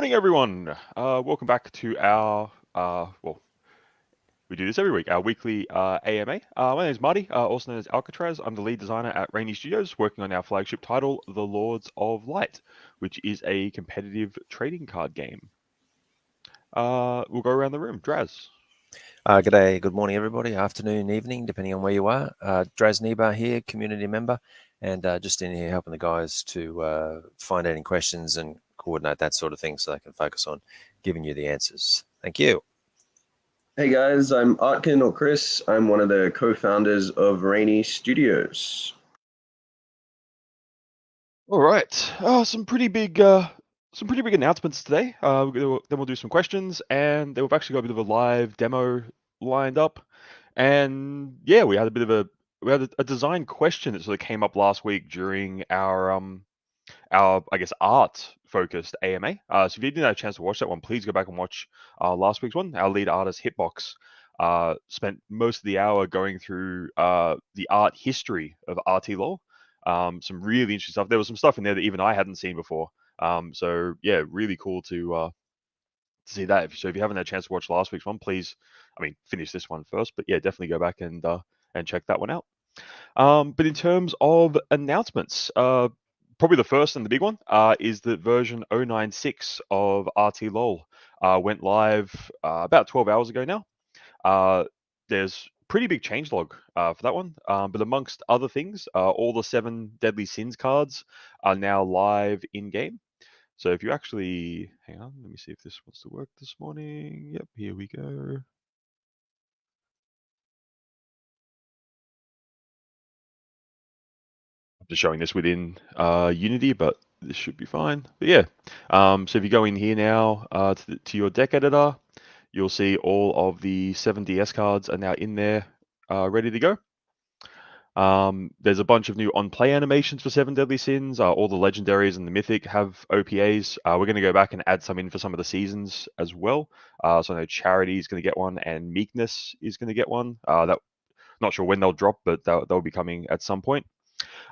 Morning, everyone. Welcome back to our, well, we do this every week, our weekly AMA. My name is Marty, also known as Alcatraz. I'm the lead designer at Raini Studios, working on our flagship title, The Lords of Light, which is a competitive trading card game. We'll go around the room. Draz. G'day, good morning, everybody. Afternoon, evening, depending on where you are. Draz Nibar here, community member, and just in here helping the guys to find any questions and coordinate that sort of thing so they can focus on giving you the answers. Thank you. Hey guys, I'm Artkin or Chris. I'm one of the co-founders of Raini Studios. All right. Some pretty big announcements today. Then we'll do some questions, and then we've actually got a bit of a live demo lined up. And yeah, we had a design question that sort of came up last week during our I guess art focused AMA. So if you didn't have a chance to watch that one, please go back and watch last week's one. Our lead artist Hitbox spent most of the hour going through the art history of RTLOL. Some really interesting stuff. There was some stuff in there that even I hadn't seen before. So yeah, really cool to see that. So if you haven't had a chance to watch last week's one, please, finish this one first. But yeah, definitely go back and check that one out. But in terms of announcements, probably the first and the big one is that version 096 of RTLOL went live about 12 hours ago now. There's pretty big changelog for that one, but amongst other things, all the 7 Deadly Sins cards are now live in game. So if you actually, hang on, let me see if this wants to work this morning. Yep, here we go. I'm just showing this within Unity, but this should be fine. But yeah, so if you go in here now to your deck editor, you'll see all of the 7 DS cards are now in there, ready to go. There's a bunch of new on-play animations for 7 Deadly Sins. All the legendaries and the mythic have OPAs. We're going to go back and add some in for some of the seasons as well. So I know Charity is going to get one, and Meekness is going to get one. Not sure when they'll drop, but they'll be coming at some point.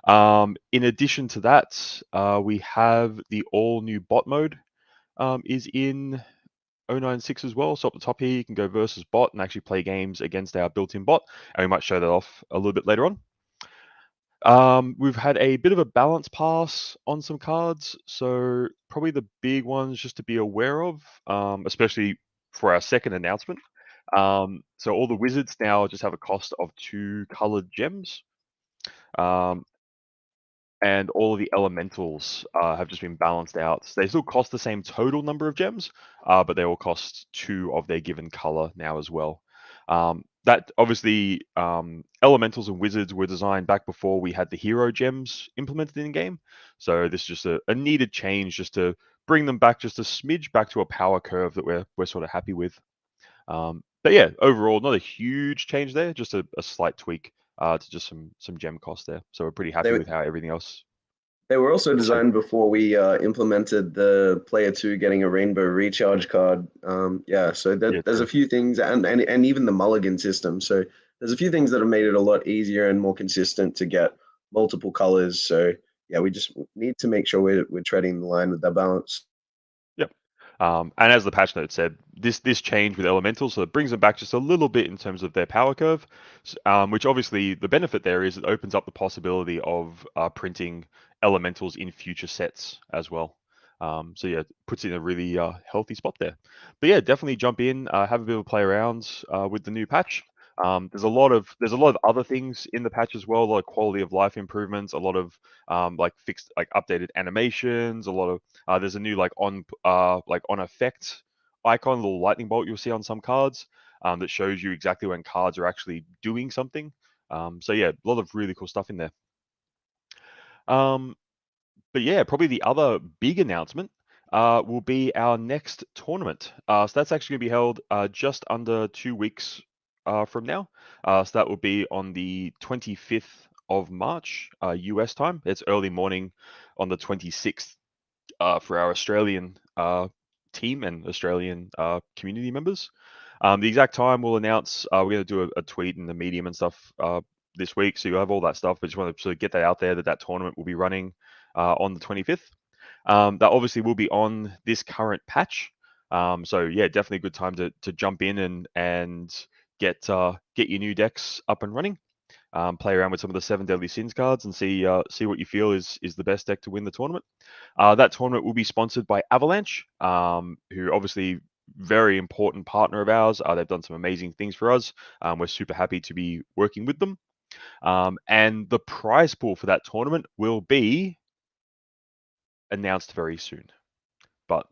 In addition to that, we have the all-new bot mode is in 096 as well. So up the top here, you can go versus bot and actually play games against our built-in bot, and we might show that off a little bit later on. We've had a bit of a balance pass on some cards, so probably the big ones just to be aware of, especially for our second announcement. So all the wizards now just have a cost of 2 colored gems. And all of the elementals have just been balanced out. So they still cost the same total number of gems, but they all cost 2 of their given color now as well. That obviously, elementals and wizards were designed back before we had the hero gems implemented in game. So this is just a needed change just to bring them back just a smidge back to a power curve that we're sort of happy with. But yeah, overall, not a huge change there, just a slight tweak to just some gem cost there. So we're pretty happy with how everything else. They were also designed before we implemented the player 2 getting a rainbow recharge card. So there's a few things, and even the mulligan system. So there's a few things that have made it a lot easier and more consistent to get multiple colors. So yeah, we just need to make sure we're treading the line with that balance. Yep. And as the patch note said, this change with elementals, so it brings them back just a little bit in terms of their power curve, which obviously the benefit there is it opens up the possibility of printing elementals in future sets as well. So yeah, it puts it in a really healthy spot there. But yeah, definitely jump in, have a bit of a play around with the new patch. There's a lot of other things in the patch as well, a lot of quality of life improvements, a lot of fixed updated animations, a lot of there's a new on effect icon, little lightning bolt you'll see on some cards that shows you exactly when cards are actually doing something. So yeah, a lot of really cool stuff in there. But yeah, probably the other big announcement will be our next tournament. So that's actually going to be held just under 2 weeks from now. So that will be on the 25th of March, US time. It's early morning on the 26th for our Australian team and Australian community members. The exact time we'll announce. We're going to do a tweet and the medium and stuff this week, so you'll have all that stuff. But just want to sort of get that out there that tournament will be running on the 25th. That obviously will be on this current patch. So yeah, definitely a good time to jump in and get your new decks up and running. Play around with some of the 7 Deadly Sins cards and see what you feel is the best deck to win the tournament. That tournament will be sponsored by Avalanche, who obviously very important partner of ours. They've done some amazing things for us. We're super happy to be working with them. And the prize pool for that tournament will be announced very soon. But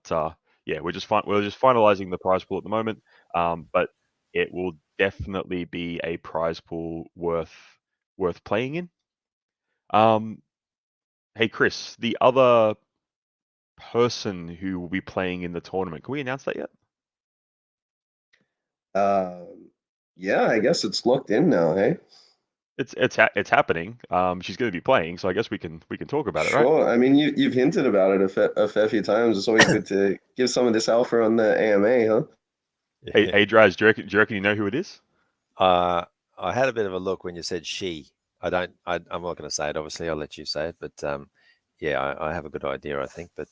yeah, we're just finalizing the prize pool at the moment. But it will definitely be a prize pool worth playing in. Hey Chris, the other person who will be playing in the tournament, can we announce that yet? Yeah, I guess it's locked in now, hey? It's happening. She's going to be playing, so I guess we can talk about it, right? Sure. I mean, you've hinted about it a fair few times. It's always good to give some of this alpha on the AMA, huh? Hey Draz, do you reckon you know who it is? I had a bit of a look when you said she. I'm not going to say it. Obviously, I'll let you say it. But yeah, I have a good idea, I think. But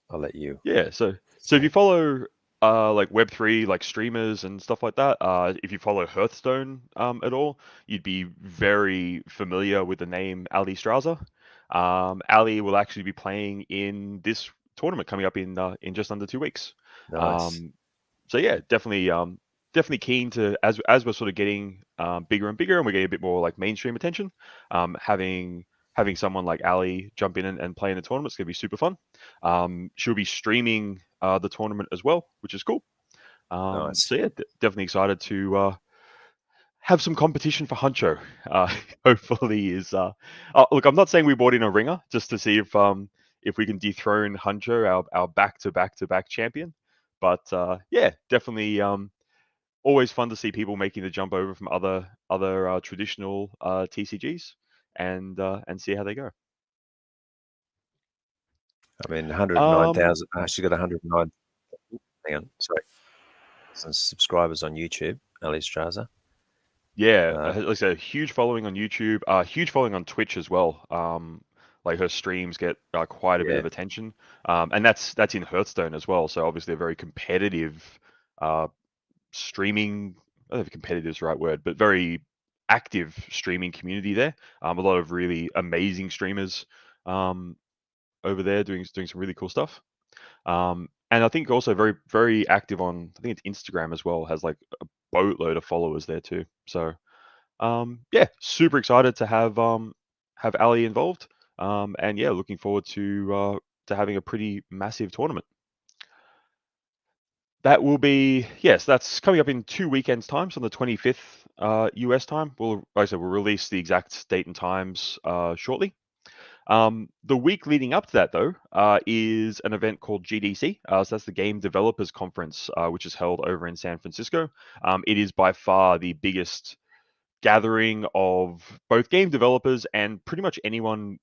I'll let you. Yeah. So say. if you follow like Web3 like streamers and stuff like that, if you follow Hearthstone at all, you'd be very familiar with the name Ali Straza. Ali will actually be playing in this tournament coming up in just under 2 weeks. Nice. So yeah, definitely keen to, as we're sort of getting bigger and bigger, and we're getting a bit more like mainstream attention. Having someone like Ali jump in and play in the tournament is going to be super fun. She'll be streaming the tournament as well, which is cool. Nice. So yeah, definitely excited to have some competition for Huncho. Hopefully is look, I'm not saying we brought in a ringer just to see if we can dethrone Huncho, our back-to-back-to-back champion. But yeah, definitely always fun to see people making the jump over from other traditional TCGs and see how they go. I mean, 109,000. She's got 109. Hang on, sorry. Subscribers on YouTube, Ali Straza. Yeah, like I said, a huge following on YouTube, huge following on Twitch as well. Like her streams get quite a bit Yeah. of attention, and that's in Hearthstone as well. So obviously a very competitive streaming. I don't know if competitive is the right word, but very active streaming community there. A lot of really amazing streamers over there doing some really cool stuff. And I think also very very active on, I think it's Instagram as well. Has like a boatload of followers there too. So yeah, super excited to have Ali involved. And yeah, looking forward to having a pretty massive tournament. That will be, yes, that's coming up in 2 weekends' time, so on the 25th US time. Like I said, we'll release the exact date and times shortly. The week leading up to that, though, is an event called GDC. So that's the Game Developers Conference, which is held over in San Francisco. It is by far the biggest gathering of both game developers and pretty much anyone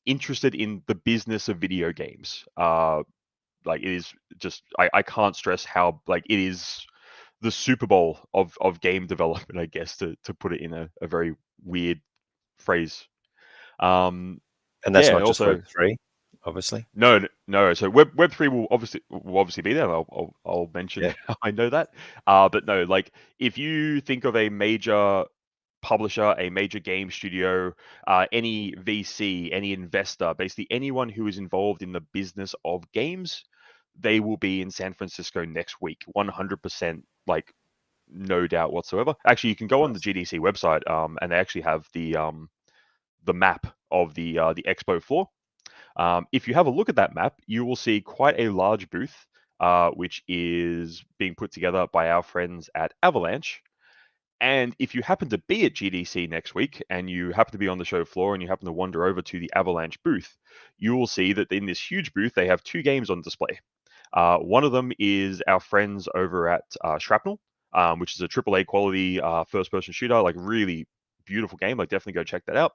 interested in the business of video games. Like it is just, I can't stress how like it is the Super Bowl of game development, I guess, to put it in a very weird phrase. And that's Yeah, and not just also Web3, obviously. no. So Web3 will obviously be there. I'll mention how I know that. But no, like if you think of a major publisher, a major game studio, any VC, any investor, basically anyone who is involved in the business of games, they will be in San Francisco next week, 100%, like no doubt whatsoever. Actually, you can go on the GDC website, and they actually have the map of the expo floor. If you have a look at that map, you will see quite a large booth, which is being put together by our friends at Avalanche. And if you happen to be at GDC next week and you happen to be on the show floor and you happen to wander over to the Avalanche booth, you will see that in this huge booth, they have 2 games on display. One of them is our friends over at Shrapnel, which is a AAA quality first-person shooter, like really beautiful game. Like definitely go check that out.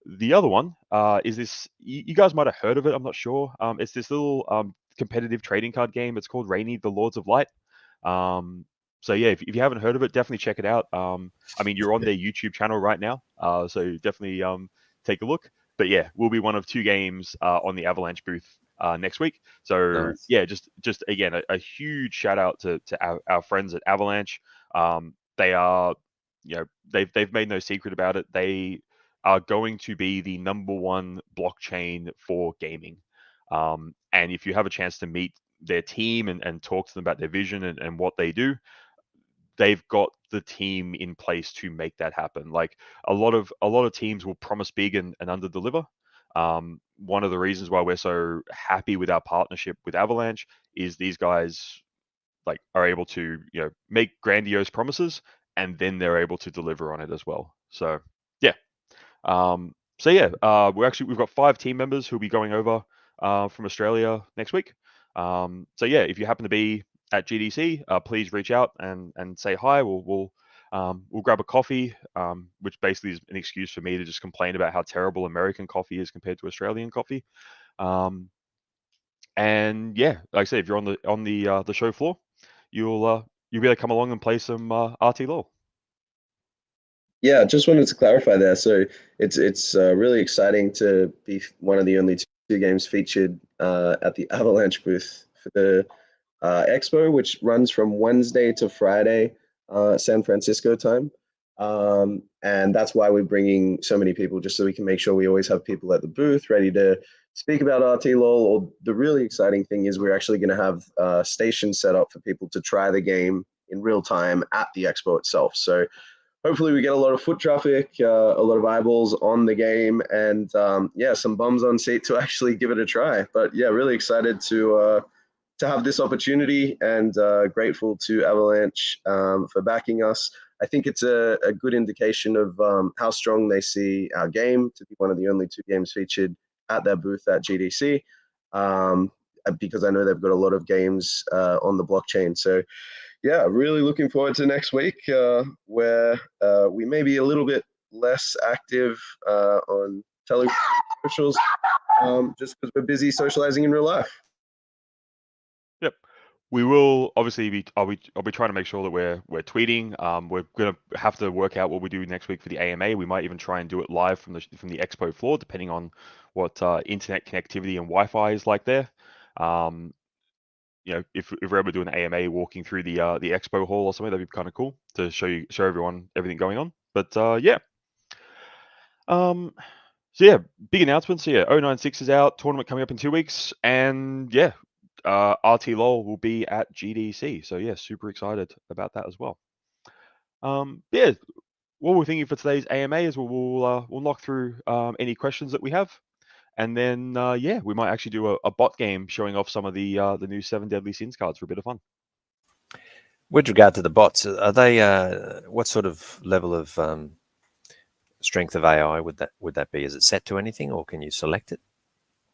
The other one is this. You guys might have heard of it. I'm not sure. It's this little competitive trading card game. It's called Raini, the Lords of Light. So yeah, if you haven't heard of it, definitely check it out. I mean, you're on their YouTube channel right now, so definitely take a look. But yeah, we'll be one of 2 games on the Avalanche booth next week. So Nice. yeah, just again a huge shout out to our friends at Avalanche. They are, they've made no secret about it. They are going to be the #1 blockchain for gaming. And if you have a chance to meet their team and talk to them about their vision and what they do, they've got the team in place to make that happen. Like a lot of teams will promise big and under deliver. One of the reasons why we're so happy with our partnership with Avalanche is these guys like are able to make grandiose promises and then they're able to deliver on it as well. So yeah, we've got 5 team members who'll be going over from Australia next week. So yeah, if you happen to be at GDC, please reach out and say hi. We'll grab a coffee, which basically is an excuse for me to just complain about how terrible American coffee is compared to Australian coffee. And yeah, like I said, if you're on the show floor, you'll be able to come along and play some RTLOL. Yeah, just wanted to clarify there. So it's really exciting to be one of the only two games featured at the Avalanche booth for the expo, which runs from Wednesday to Friday, San Francisco time. And that's why we're bringing so many people, just so we can make sure we always have people at the booth ready to speak about RTLOL. Or the really exciting thing is we're actually going to have stations set up for people to try the game in real time at the expo itself. So hopefully we get a lot of foot traffic, a lot of eyeballs on the game, and some bums on seat to actually give it a try. But yeah, really excited to have this opportunity and grateful to Avalanche for backing us. I think it's a good indication of how strong they see our game to be one of the only 2 games featured at their booth at GDC, because I know they've got a lot of games on the blockchain. So yeah, really looking forward to next week, where we may be a little bit less active on television socials, just because we're busy socializing in real life. Yep. We will obviously be. I'll be trying to make sure that we're tweeting. We're gonna have to work out what we do next week for the AMA. We might even try and do it live from the expo floor, depending on what internet connectivity and Wi-Fi is like there. If we're able to do an AMA walking through the expo hall or something, that'd be kind of cool to show everyone everything going on. But yeah. So yeah, big announcements. So yeah, 096 is out. Tournament coming up in 2 weeks, and yeah, RTLOL will be at GDC. So yeah, super excited about that as well. Yeah, what we're thinking for today's AMA is we'll knock through any questions that we have, and then yeah, we might actually do a bot game showing off some of the new 7 Deadly Sins cards for a bit of fun. With regard to the bots, are they what sort of level of strength of AI would that be? Is it set to anything, or can you select it?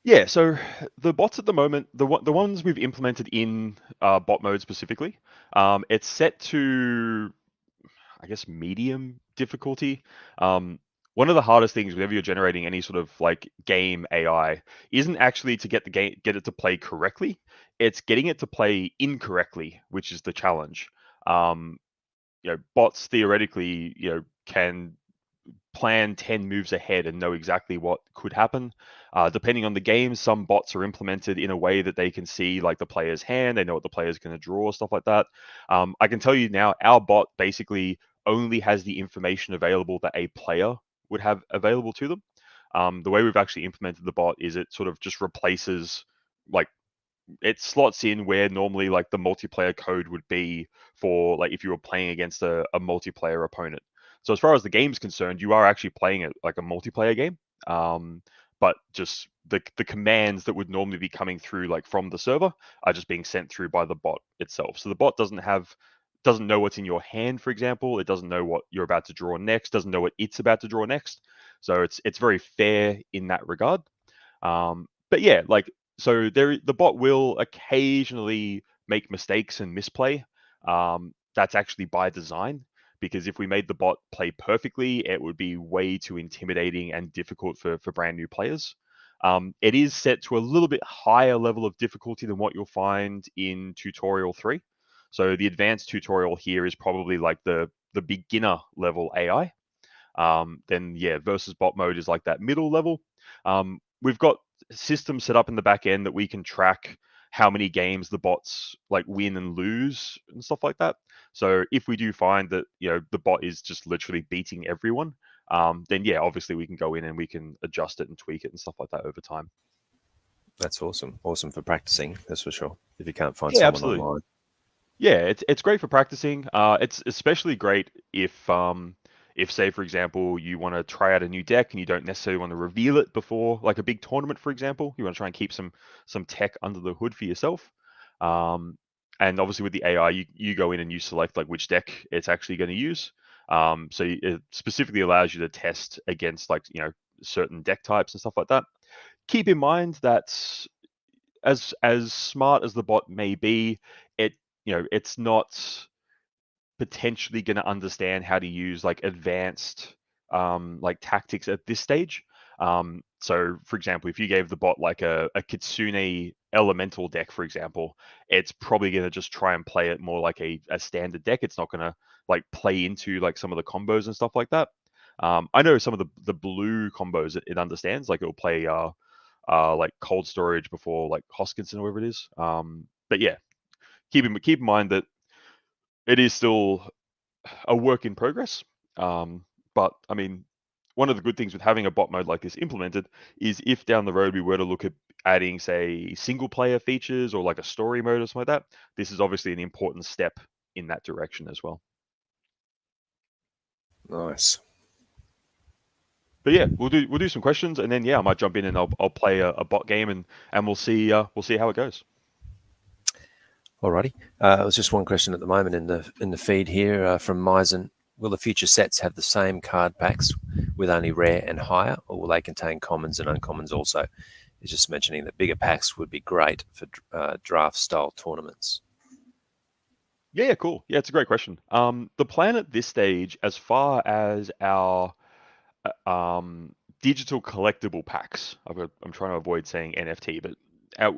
Yeah, so the bots at the moment, the ones we've implemented in bot mode specifically, it's set to, I guess, medium difficulty. One of the hardest things whenever you're generating any sort of like game AI isn't actually to get it to play correctly. It's getting it to play incorrectly, which is the challenge. Bots theoretically, can plan 10 moves ahead and know exactly what could happen. Depending on the game, some bots are implemented in a way that they can see like the player's hand, they know what the player's going to draw, stuff like that. I can tell you now, our bot basically only has the information available that a player would have available to them. The way we've actually implemented the bot is it sort of just replaces, like, it slots in where normally like the multiplayer code would be for like if you were playing against a multiplayer opponent. So as far as the game's concerned, you are actually playing it like a multiplayer game. But just the commands that would normally be coming through like from the server are just being sent through by the bot itself. So the bot doesn't know what's in your hand, for example. It doesn't know what you're about to draw next, doesn't know what it's about to draw next. So it's very fair in that regard. But yeah, like, so the bot will occasionally make mistakes and misplay. That's actually by design, because if we made the bot play perfectly, it would be way too intimidating and difficult for brand new players. It is set to a little bit higher level of difficulty than what you'll find in tutorial 3. So the advanced tutorial here is probably like the beginner level AI. Then yeah, versus bot mode is like that middle level. We've got systems set up in the back end that we can track how many games the bots like win and lose and stuff like that. So if we do find that the bot is just literally beating everyone, then yeah, obviously we can go in and we can adjust it and tweak it and stuff like that over time. That's awesome. Awesome for practicing, that's for sure. If you can't find Yeah, someone absolutely. online. Yeah, it's great for practicing. It's especially great if say for example you want to try out a new deck and you don't necessarily want to reveal it before like a big tournament, for example. You want to try and keep some tech under the hood for yourself. And obviously with the AI, you go in and you select like which deck it's actually going to use. So it specifically allows you to test against like certain deck types and stuff like that. Keep in mind that as smart as the bot may be, it's not potentially going to understand how to use like advanced like tactics at this stage. So for example, if you gave the bot like a Kitsune elemental deck, for example, it's probably going to just try and play it more like a standard deck. It's not going to like play into like some of the combos and stuff like that. I know some of the blue combos it understands, like it'll play like cold storage before like Hoskinson or whatever it is. But yeah, keep in mind that it is still a work in progress. But I mean, one of the good things with having a bot mode like this implemented is if down the road we were to look at adding, say, single player features or like a story mode or something like that, this is obviously an important step in that direction as well. Nice. But yeah, we'll do some questions, and then yeah, I might jump in and I'll play a bot game, and we'll see how it goes. Alrighty. There's just one question at the moment in the feed here from Myzen. Will the future sets have the same card packs with only rare and higher, or will they contain commons and uncommons also? He's just mentioning that bigger packs would be great for draft style tournaments. Yeah, cool. Yeah, it's a great question. The plan at this stage, as far as our digital collectible packs, I'm trying to avoid saying NFT, but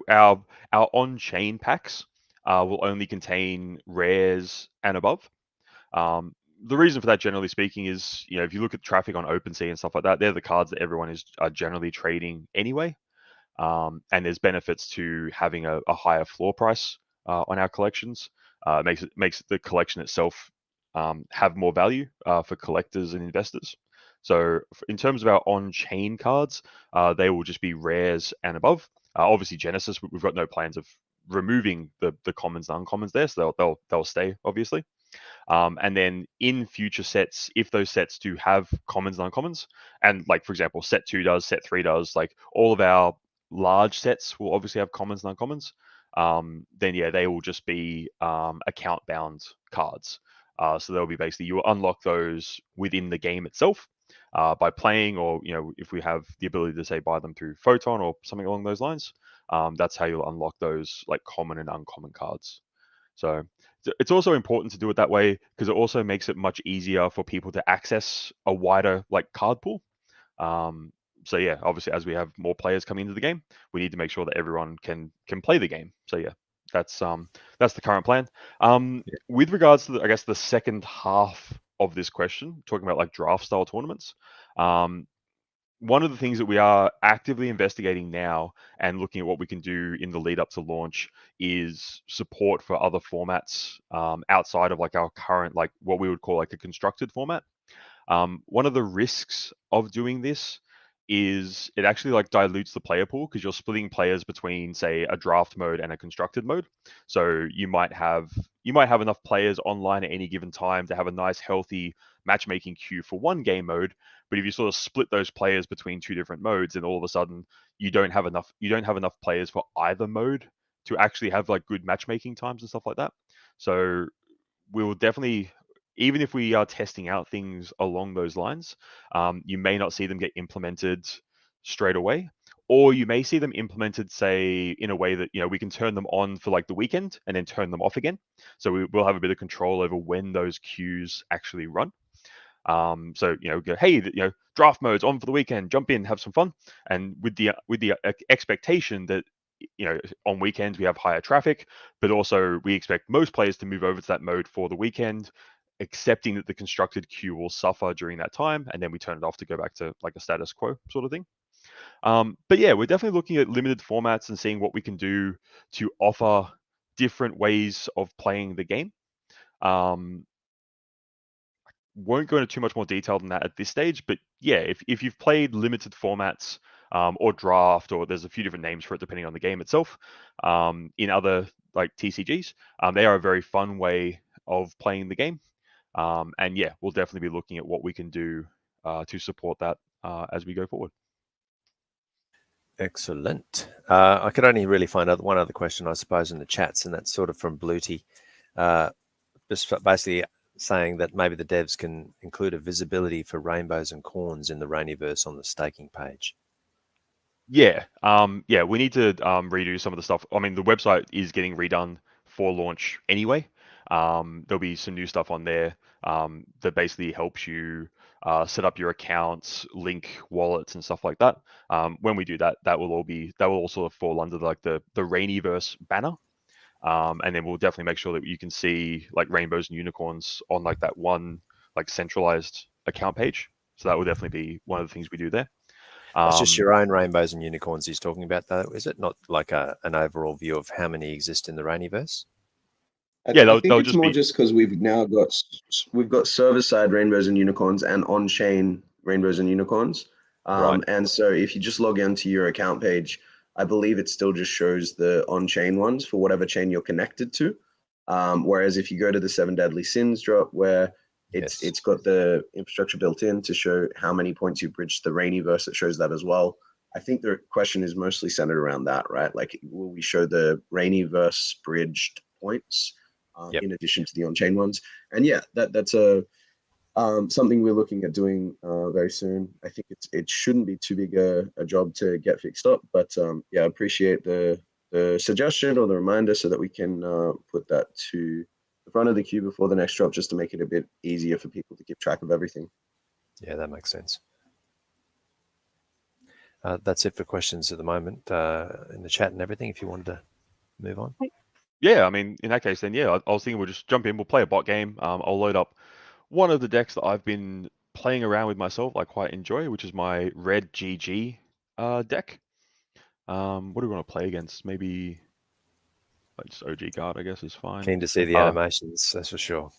our on-chain packs will only contain rares and above. The reason for that, generally speaking, is if you look at traffic on OpenSea and stuff like that, they're the cards that everyone are generally trading anyway. And there's benefits to having a higher floor price on our collections. Makes the collection itself have more value for collectors and investors. So in terms of our on-chain cards, they will just be rares and above. Obviously, Genesis, we've got no plans of removing the commons and uncommons there, so they'll stay, obviously. And then in future sets, if those sets do have commons and uncommons, and like for example, set 2 does, set 3 does, like all of our large sets will obviously have commons and uncommons. Then yeah, they will just be account bound cards. So they'll be basically, you will unlock those within the game itself by playing, or if we have the ability to say buy them through Photon or something along those lines. That's how you'll unlock those like common and uncommon cards. So it's also important to do it that way because it also makes it much easier for people to access a wider like card pool. So yeah, obviously as we have more players coming into the game, we need to make sure that everyone can play the game. So yeah, that's the current plan. With regards to I guess the second half of this question, talking about like draft style tournaments, one of the things that we are actively investigating now and looking at what we can do in the lead up to launch is support for other formats outside of like our current, like what we would call like a constructed format. One of the risks of doing this is it actually like dilutes the player pool because you're splitting players between, say, a draft mode and a constructed mode. So you might have enough players online at any given time to have a nice healthy matchmaking queue for one game mode. But if you sort of split those players between two different modes, then all of a sudden you don't have enough players for either mode to actually have like good matchmaking times and stuff like that. So we will definitely, even if we are testing out things along those lines, you may not see them get implemented straight away, or you may see them implemented, say, in a way that we can turn them on for like the weekend and then turn them off again. So we will have a bit of control over when those queues actually run. So go, hey, draft mode's on for the weekend, jump in, have some fun, and with the expectation that on weekends we have higher traffic, but also we expect most players to move over to that mode for the weekend, accepting that the constructed queue will suffer during that time, and then we turn it off to go back to like a status quo sort of thing. But yeah, we're definitely looking at limited formats and seeing what we can do to offer different ways of playing the game. Won't go into too much more detail than that at this stage, but yeah, if you've played limited formats or draft, or there's a few different names for it depending on the game itself, in other like TCGs, they are a very fun way of playing the game. And yeah, we'll definitely be looking at what we can do to support that as we go forward. Excellent. I could only really find out one other question, I suppose, in the chats, and that's sort of from Bluty. Just basically saying that maybe the devs can include a visibility for rainbows and corns in the Rainiverse on the staking page. Yeah, we need to redo some of the stuff. I mean, the website is getting redone for launch anyway. There'll be some new stuff on there that basically helps you set up your accounts, link wallets, and stuff like that. When we do that, that will all sort of fall under like the Rainiverse banner. And then we'll definitely make sure that you can see like rainbows and unicorns on like that one like centralized account page. So that will definitely be one of the things we do there. That's just your own rainbows and unicorns he's talking about, though, is it? Not like an overall view of how many exist in the Rainiverse? Yeah, I think they'll it's just more be just because we've got server side rainbows and unicorns and on chain rainbows and unicorns. right. And so if you just log into your account page, I believe it still just shows the on chain ones for whatever chain you're connected to. Whereas if you go to the Seven Deadly Sins drop, where Yes. it's got the infrastructure built in to show how many points you bridged the Rainiverse, it shows that as well. I think the question is mostly centered around that, right? Like, will we show the Rainiverse bridged points Yep. in addition to the on-chain ones? And yeah, that's a something we're looking at doing very soon. I think it shouldn't be too big a job to get fixed up, but yeah, I appreciate the suggestion or the reminder so that we can put that to the front of the queue before the next drop, just to make it a bit easier for people to keep track of everything. Yeah, that makes sense. That's it for questions at the moment in the chat and everything. If you wanted to move on. Yeah, I mean, in that case, then yeah, I was thinking we'll just jump in. We'll play a bot game. I'll load up one of the decks that I've been playing around with myself. I quite enjoy, which is my red GG deck. What do we want to play against? Maybe like just OG guard, I guess, is fine. Keen to see the animations, that's for sure.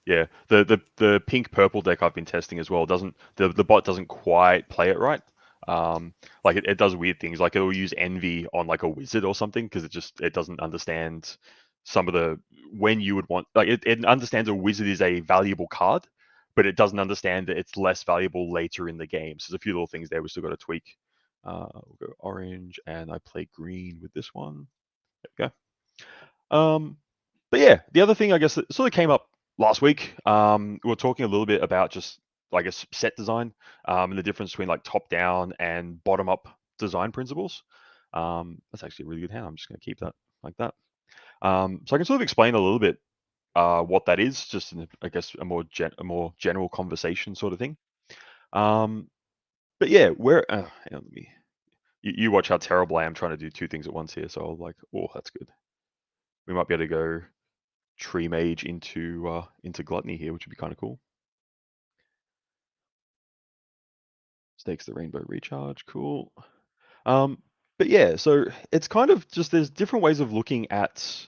Yeah, the pink purple deck I've been testing as well doesn't the bot doesn't quite play it right. Like it does weird things, like it'll use envy on like a wizard or something because it doesn't understand some of the when you would want, like it understands a wizard is a valuable card, but it doesn't understand that it's less valuable later in the game. So there's a few little things there we still got to tweak. We'll go orange and I play green with this one. There we go. But yeah, the other thing I guess that sort of came up last week, we were talking a little bit about just, I guess, set design and the difference between like top down and bottom up design principles. That's actually a really good hand. I'm just going to keep that like that. So I can sort of explain a little bit what that is, just in, I guess, a more general conversation sort of thing. But yeah, hang on, let me. You watch how terrible I am trying to do two things at once here. So I'll like, oh, that's good. We might be able to go tree mage into gluttony here, which would be kind of cool. Stakes the rainbow recharge, cool. But yeah, so it's kind of just there's different ways of looking at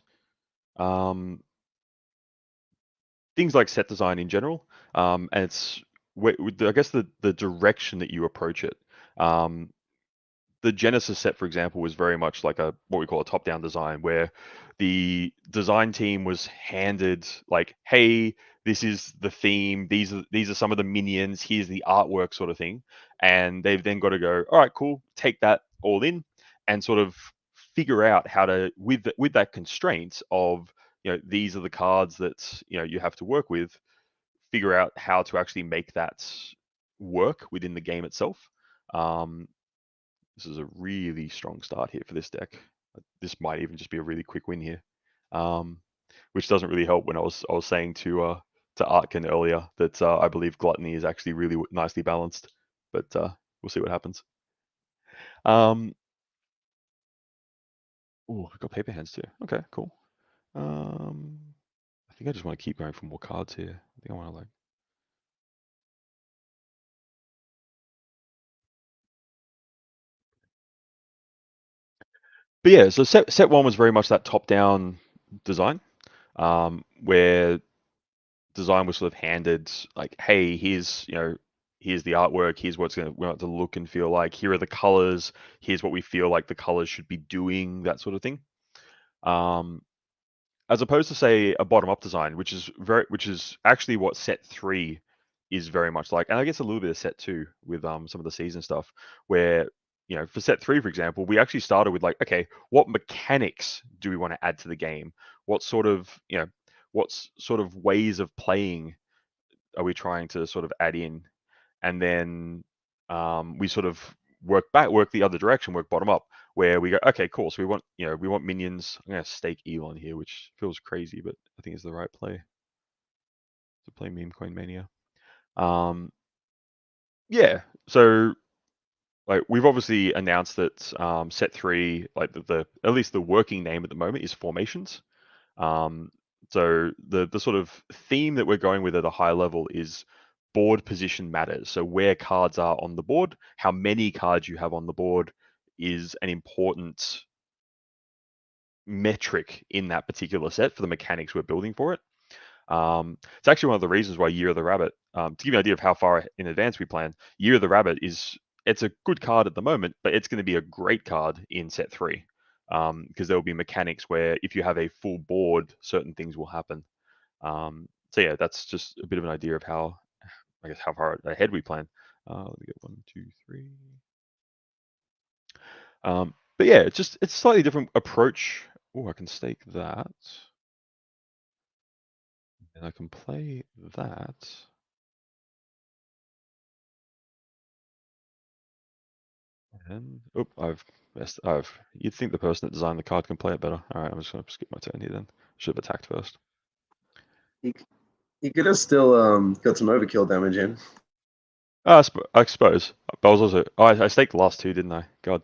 things like set design in general, and it's I guess the direction that you approach it. The Genesis set, for example, was very much like what we call a top-down design, where the design team was handed like, "Hey, this is the theme. These are some of the minions. Here's the artwork," sort of thing, and they've then got to go, "All right, cool. Take that all in, and sort of figure out how to with that constraint of these are the cards that you have to work with. Figure out how to actually make that work within the game itself." This is a really strong start here for this deck. This might even just be a really quick win here, which doesn't really help when I was saying to Artkin earlier that I believe Gluttony is actually really nicely balanced, but we'll see what happens. Oh, I've got paper hands too. Okay, cool. I think I just want to keep going for more cards here. I think I want to like. But yeah, so set one was very much that top-down design, where design was sort of handed like, hey, here's here's the artwork, here's what's we want it to look and feel like. Here are the colors. Here's what we feel like the colors should be doing. That sort of thing. As opposed to say a bottom-up design, which is actually what set 3 is very much like, and I guess a little bit of set 2 with some of the season stuff, where for set 3, for example, we actually started with like, okay, what mechanics do we want to add to the game? What sort of ways of playing are we trying to sort of add in? And then we sort of work the other direction, work bottom up, where we go, okay, cool. So we want minions. I'm gonna stake Elon here, which feels crazy, but I think it's the right play to play Meme Coin Mania. Yeah. So like we've obviously announced that set 3, like the at least the working name at the moment is formations. So the sort of theme that we're going with at a high level is board position matters. So where cards are on the board, how many cards you have on the board is an important metric in that particular set for the mechanics we're building for it. It's actually one of the reasons why Year of the Rabbit, to give you an idea of how far in advance we plan, Year of the Rabbit it's a good card at the moment, but it's going to be a great card in set 3. Because there will be mechanics where if you have a full board, certain things will happen. So yeah, that's just a bit of an idea of how far ahead we plan. Let me get 1, 2, 3. But yeah, it's a slightly different approach. Oh, I can stake that, and I can play that. And you'd think the person that designed the card can play it better. All right, I'm just gonna skip my turn here then. Should have attacked first. He could have still got some overkill damage in. I suppose. But I was also I staked the last 2, didn't I? God.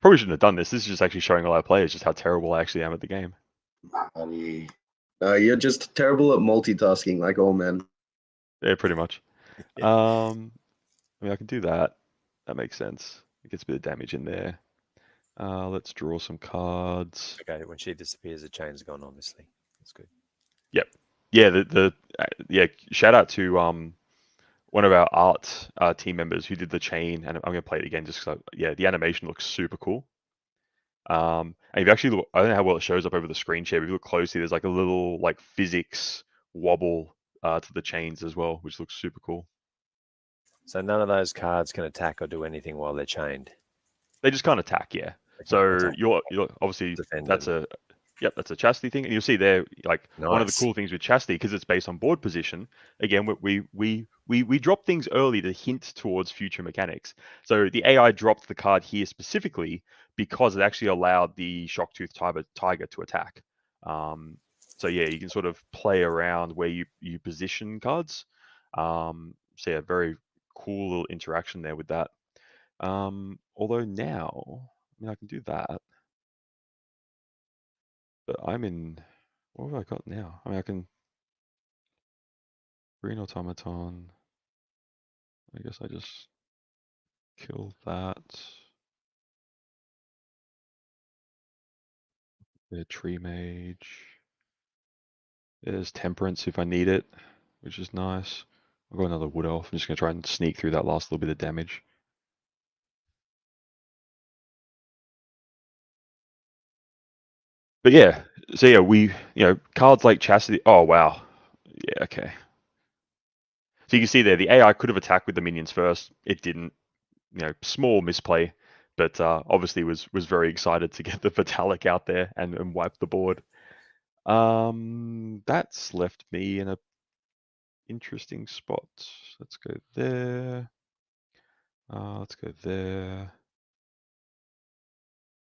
Probably shouldn't have done this. This is just actually showing all our players just how terrible I actually am at the game. Buddy. You're just terrible at multitasking, like all men. Yeah, pretty much. I mean, I can do that. That makes sense. It gets a bit of damage in there. Let's draw some cards. Okay, when she disappears, the chain's gone. Obviously, that's good. Yep. Yeah. Shout out to one of our art team members who did the chain, and I'm gonna play it again just because the animation looks super cool. And if you actually look, I don't know how well it shows up over the screen share, but if you look closely, there's like a little like physics wobble to the chains as well, which looks super cool. So none of those cards can attack or do anything while they're chained. They just can't attack, yeah. So you're obviously that's a chastity thing, and you'll see there like one of the cool things with chastity, because it's based on board position. Again, we drop things early to hint towards future mechanics. So the AI dropped the card here specifically because it actually allowed the Shocktooth Tiger to attack. So yeah, you can sort of play around where you position cards. So yeah, very cool little interaction there with that. Although now, I mean, I can do that, but I'm in. What have I got now? I mean, I can green automaton. I guess I just kill that. The tree mage. There's temperance if I need it, which is nice. I've got another wood elf. I'm just gonna try and sneak through that last little bit of damage. But yeah, so yeah, cards like chastity. Oh wow, yeah, okay. So you can see there, the AI could have attacked with the minions first. It didn't. Small misplay, but obviously was very excited to get the Vitalik out there and wipe the board. That's left me in a interesting spot. Let's go there. Let's go there.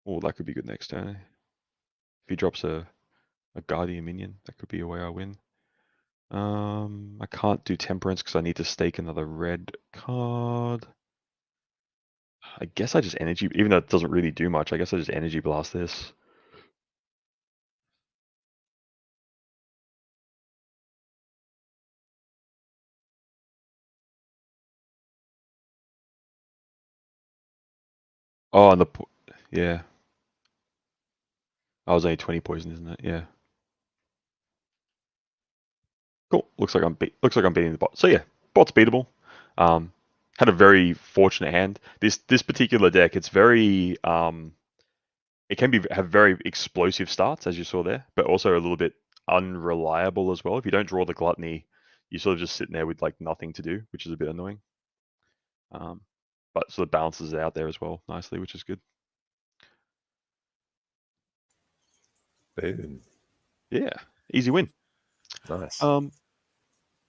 Oh, that could be good next turn. If he drops a Guardian minion, that could be a way I win. I can't do Temperance because I need to stake another red card. I guess I just energy, even though it doesn't really do much, I guess I just energy blast this. Oh, and Yeah. I was only 20 poison, isn't it? Yeah. Cool. Looks like I'm beating the bot. So yeah, bot's beatable. Had a very fortunate hand. This particular deck, it's very it can have very explosive starts, as you saw there, but also a little bit unreliable as well. If you don't draw the gluttony, you're sort of just sitting there with like nothing to do, which is a bit annoying. But sort of balances it out there as well nicely, which is good. Boom. Yeah, easy win. Nice.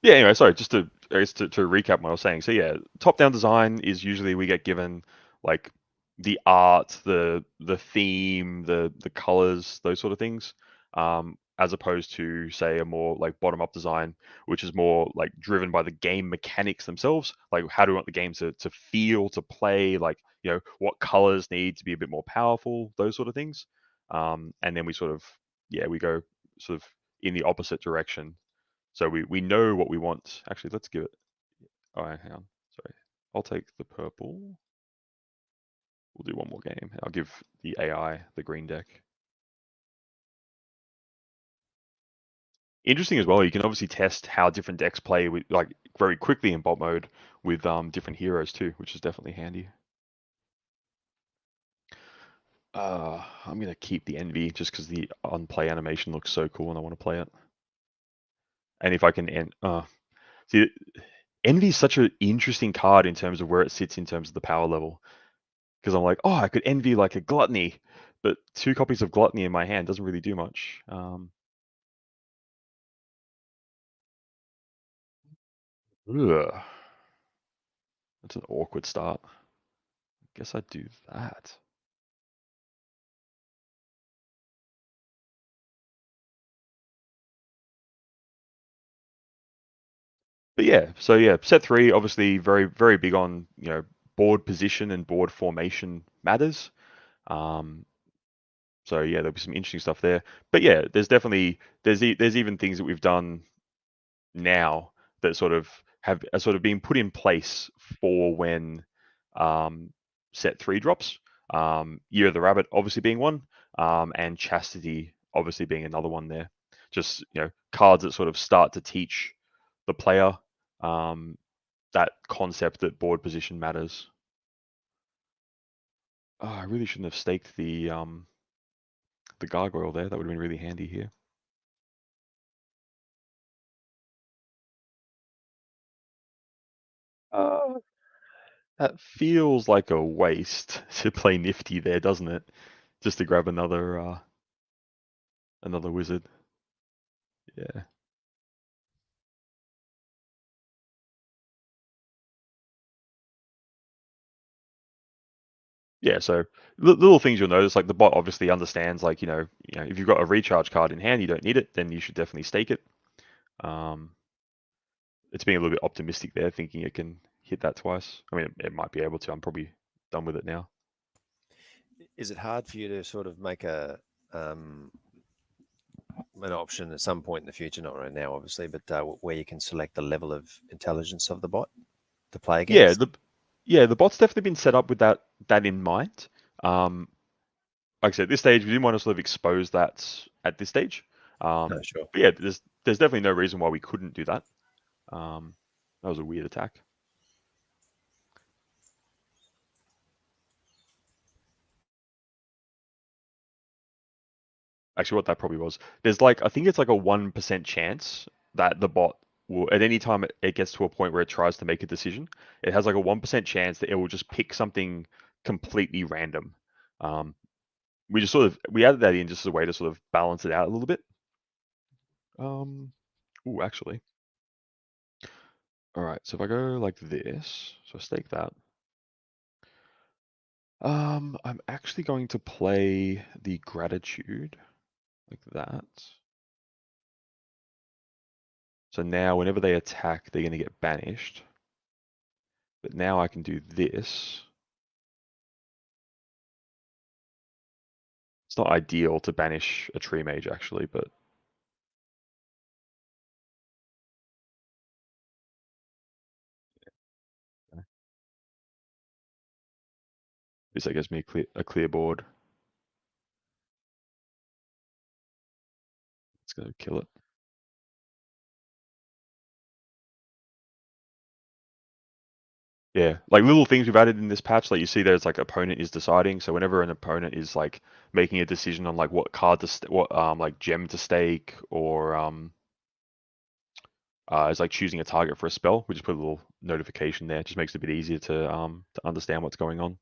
Yeah, anyway, sorry, just to I guess to recap what I was saying. So yeah, top-down design is usually we get given like the art, the theme, the colors, those sort of things, as opposed to say a more like bottom-up design, which is more like driven by the game mechanics themselves. Like how do we want the game to feel, to play, like what colors need to be a bit more powerful, those sort of things. And then we sort of we go sort of in the opposite direction, so we know what we want. Actually, let's give it. Oh, hang on. Sorry. I'll take the purple. We'll do one more game. I'll give the AI the green deck. Interesting as well. You can obviously test how different decks play with like very quickly in bot mode with different heroes too, which is definitely handy. I'm gonna keep the Envy just because the on-play animation looks so cool and I want to play it. And if I can end, see, Envy is such an interesting card in terms of where it sits in terms of the power level. Because I'm like, oh, I could envy like a gluttony, but 2 copies of gluttony in my hand doesn't really do much. Ugh, that's an awkward start. Guess I'd do that. But yeah, so yeah, set 3 obviously very big on board position and board formation matters. So yeah, there'll be some interesting stuff there. But yeah, there's even things that we've done now that sort of are sort of being put in place for when set 3 drops. Year of the Rabbit obviously being one, and Chastity obviously being another one there. Just cards that sort of start to teach the player that concept that board position matters. Oh, I really shouldn't have staked the gargoyle there. That would have been really handy here. That feels like a waste to play Nifty there, doesn't it? Just to grab another wizard. Yeah. Yeah, so little things you'll notice, like the bot obviously understands, like if you've got a recharge card in hand, you don't need it, then you should definitely stake it. It's being a little bit optimistic there, thinking it can hit that twice. I mean, it might be able to. I'm probably done with it now. Is it hard for you to sort of make an option at some point in the future, not right now, obviously, but where you can select the level of intelligence of the bot to play against? The bot's definitely been set up with that in mind. Like I said, at this stage, we didn't want to sort of expose that at this stage. No, sure. But yeah, there's definitely no reason why we couldn't do that. That was a weird attack. Actually, what that probably was, there's like, I think it's like a 1% chance that the bot will, at any time it gets to a point where it tries to make a decision, it has like a 1% chance that it will just pick something completely random. We just we added that in just as a way to sort of balance it out a little bit. Actually. All right, so if I go like this, so stake that. I'm actually going to play the Gratitude like that. So now whenever they attack, they're going to get banished. But now I can do this. It's not ideal to banish a Tree Mage actually, but least that gives me a clear board. Let's go kill it. Yeah, like little things we've added in this patch, like you see there's like opponent is deciding. So whenever an opponent is like making a decision on like what card to what like gem to stake, or is like choosing a target for a spell, we just put a little notification there. It just makes it a bit easier to understand what's going on.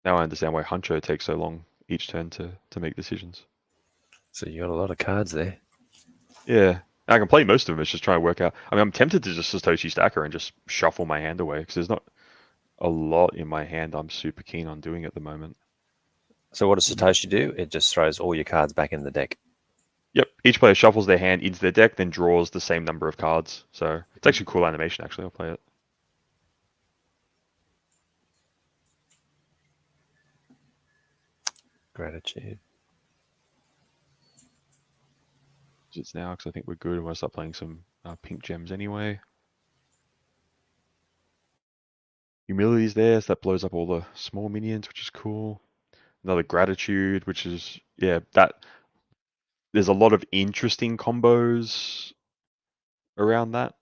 Now I understand why Huncho takes so long each turn to make decisions. So you got a lot of cards there. Yeah, I can play most of them. It's just trying to work out. I mean, I'm tempted to just Satoshi Stacker and just shuffle my hand away because there's not a lot in my hand I'm super keen on doing at the moment. So what does Satoshi do? It just throws all your cards back in the deck. Yep, each player shuffles their hand into their deck, then draws the same number of cards. So it's actually a cool animation, actually. I'll play it. Gratitude. It's now because I think we're good. I'm going to start playing some pink gems anyway. Humility's there, so that blows up all the small minions, which is cool. Another gratitude, which is, yeah, that there's a lot of interesting combos around that.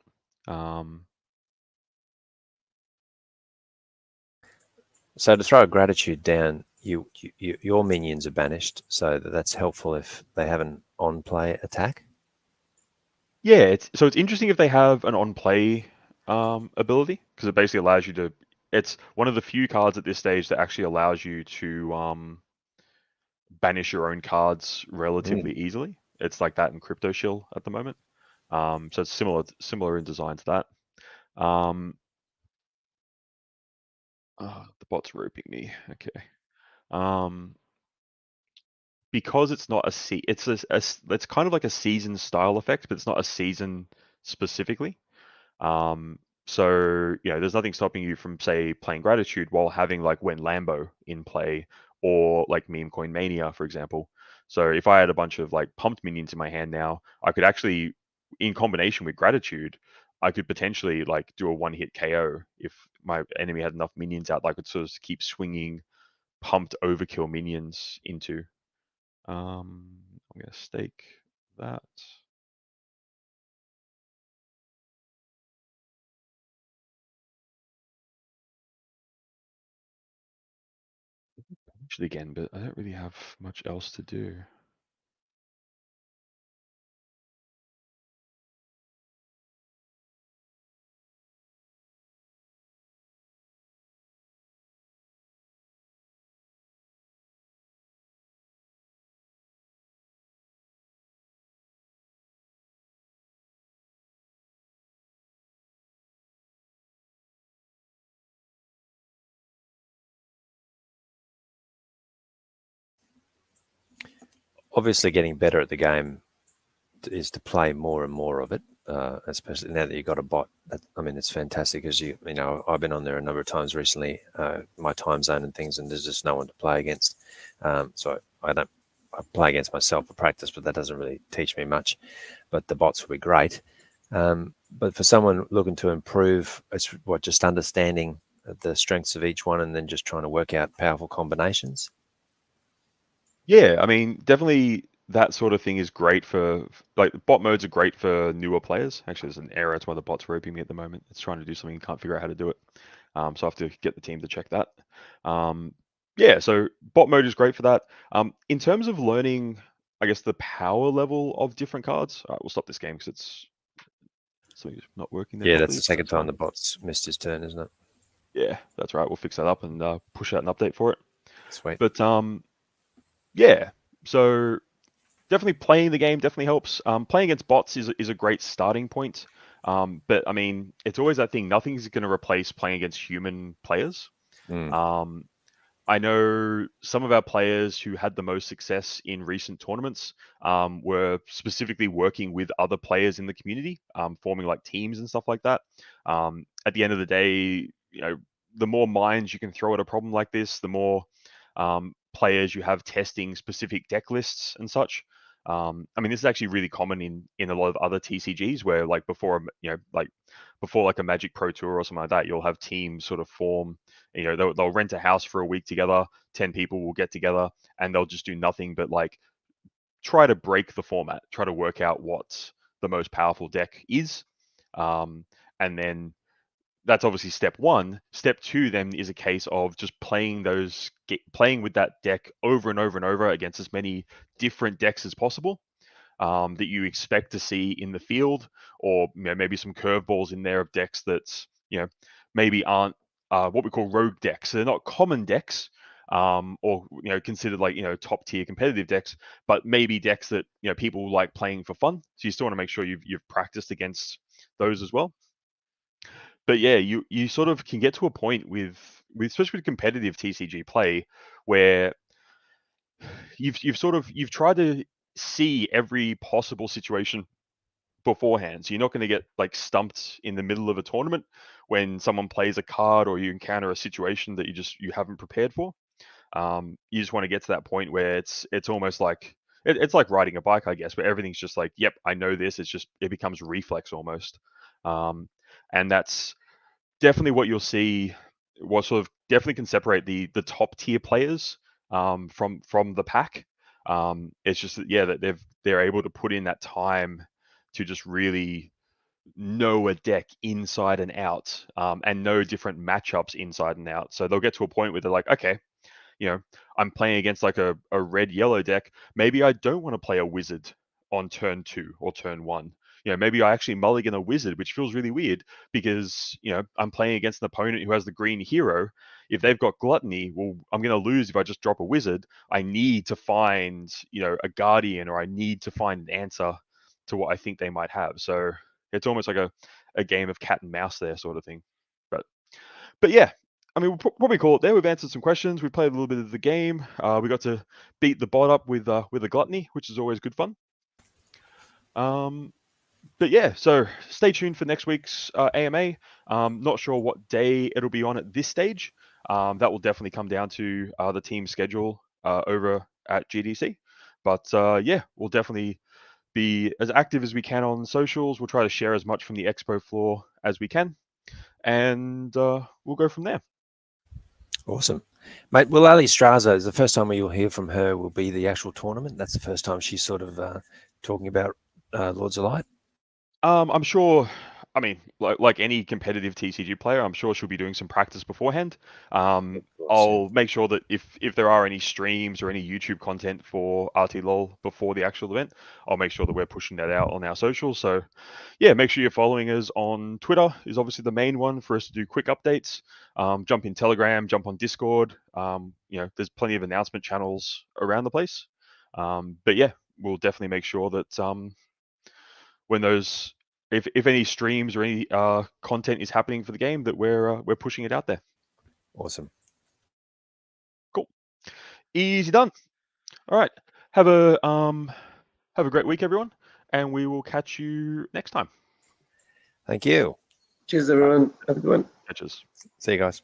So to throw a gratitude down, your minions are banished, so that's helpful if they have an on-play attack. Yeah, it's interesting if they have an on-play ability, because it basically allows you to. It's one of the few cards at this stage that actually allows you to banish your own cards relatively easily. It's like that in Crypto Shill at the moment. So it's similar in design to that. The bot's roping me. Okay. Because it's not it's kind of like a season style effect, but it's not a season specifically. So there's nothing stopping you from, say, playing Gratitude while having like When Lambo in play, or like Meme Coin Mania, for example. So if I had a bunch of like pumped minions in my hand now, I could actually, in combination with Gratitude, I could potentially like do a one-hit KO if my enemy had enough minions out that I could sort of keep swinging pumped overkill minions into. I'm gonna stake that. Actually, again, but I don't really have much else to do. Obviously, getting better at the game is to play more and more of it, especially now that you've got a bot. I mean, it's fantastic because I've been on there a number of times recently, my time zone and things, and there's just no one to play against. So I play against myself for practice, but that doesn't really teach me much. But the bots will be great. But for someone looking to improve, it's just understanding the strengths of each one and then just trying to work out powerful combinations. Yeah, I mean, definitely that sort of thing is great for, like, bot modes are great for newer players. Actually, there's an error. It's one of the bots roping me at the moment. It's trying to do something, can't figure out how to do it. So I have to get the team to check that. Yeah, so bot mode is great for that. In terms of learning, I guess, the power level of different cards. All right, we'll stop this game because it's something's not working there Yeah, properly. that's the second time the bot's missed his turn, isn't it? Yeah, that's right. We'll fix that up and push out an update for it. Sweet. But yeah, so definitely playing the game definitely helps. Playing against bots is a great starting point. But I mean, it's always that thing. Nothing's going to replace playing against human players. I I know some of our players who had the most success in recent tournaments were specifically working with other players in the community, forming like teams and stuff like that. At the end of the day, the more minds you can throw at a problem like this, the more players you have testing specific deck lists and such. I mean, this is actually really common in a lot of other TCGs where, like, before like a Magic Pro Tour or something like that, you'll have teams sort of form. They'll rent a house for a week together. 10 people will get together and they'll just do nothing but like try to break the format, try to work out what the most powerful deck is, and then that's obviously step one. Step two then is a case of just playing with that deck over and over and over against as many different decks as possible that you expect to see in the field, or maybe some curveballs in there of decks that maybe aren't what we call rogue decks. So they're not common decks, or considered like top tier competitive decks, but maybe decks that people like playing for fun. So you still want to make sure you've practiced against those as well. But yeah, you sort of can get to a point with especially with competitive TCG play where you've tried to see every possible situation beforehand. So you're not going to get like stumped in the middle of a tournament when someone plays a card or you encounter a situation that you haven't prepared for. You just want to get to that point where it's almost like it's like riding a bike, I guess, where everything's just like, yep, I know this. It becomes reflex almost, and that's definitely what you'll see. What sort of definitely can separate the top tier players from the pack. It's just that they're able to put in that time to just really know a deck inside and out, and know different matchups inside and out. So they'll get to a point where they're like, okay, I'm playing against like a red yellow deck. Maybe I don't want to play a wizard on turn 2 or turn 1. Maybe I actually mulligan a wizard, which feels really weird because I'm playing against an opponent who has the green hero. If they've got gluttony, well, I'm going to lose if I just drop a wizard. I need to find a guardian, or I need to find an answer to what I think they might have. So it's almost like a game of cat and mouse there, sort of thing. But yeah, I mean, we'll probably call it there. We've answered some questions. We played a little bit of the game. We got to beat the bot up with a gluttony, which is always good fun. But yeah, so stay tuned for next week's AMA. Not sure what day it'll be on at this stage. That will definitely come down to the team schedule over at GDC. But yeah, we'll definitely be as active as we can on socials. We'll try to share as much from the expo floor as we can, and we'll go from there. Awesome. Mate, well, Ali Straza is the first time you'll hear from her will be the actual tournament. That's the first time she's sort of talking about Lords of Light. I'm sure. I mean, like any competitive TCG player, I'm sure she'll be doing some practice beforehand. I'll make sure that if there are any streams or any YouTube content for RTLOL before the actual event, I'll make sure that we're pushing that out on our socials. So yeah, make sure you're following us on Twitter is obviously the main one for us to do quick updates. Jump in Telegram, jump on Discord. There's plenty of announcement channels around the place. But yeah, we'll definitely make sure that when those, if any streams or any content is happening for the game, that we're pushing it out there. Awesome. Cool. Easy done. All right. Have a great week, everyone, and we will catch you next time. Thank you. Cheers, everyone. Have a good one. Catches. See you guys.